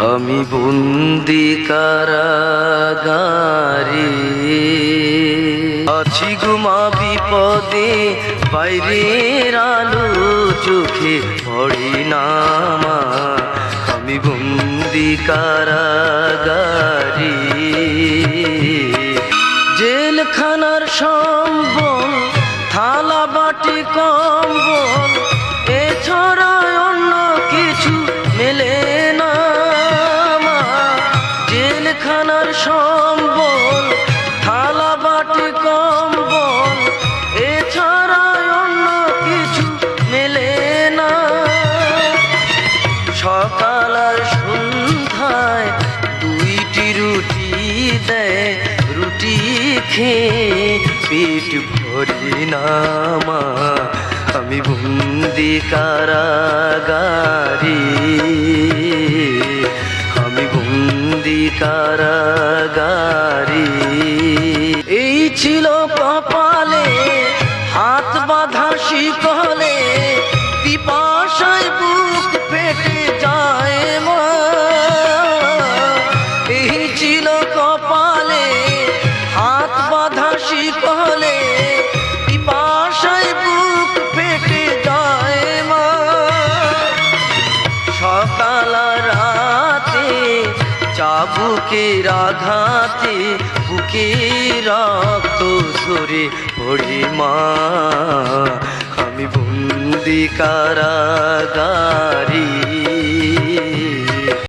আমি বন্দি কারাগারে আছি গুমা বিপদে, বাইরের আলো চোখে পড়ি না মা। আমি বন্দি কারাগারে, জেলখানার সম্বল, থালা বাটি কম্বল, এছাড়া অন্য কিছু মেলে না মা। জেলখানার সম্বল, থালা বাটি কম্বল, এছাড়া অন্য কিছু মেলে না। সকাল আর সন্ধ্যায় দুইটি রুটি দেয়, রুটি খেয়ে পেট ভরি না মা। আমি বন্দি কারাগারে, আমি বন্দি কারাগারে। এই ছিল কপালে হাত বাঁধা শিকলে, পিপাসায় বুক ফেটে যায় মা। এই ছিল কপালে হাত বাঁধা শিকলে, পিপাসায় বুক ফেটে যায় মা। সকাল রাতে চাবুকের আঘাতে বুকে রক্ত ঝরে পড়ি মা। আমি বন্দি কারাগারে।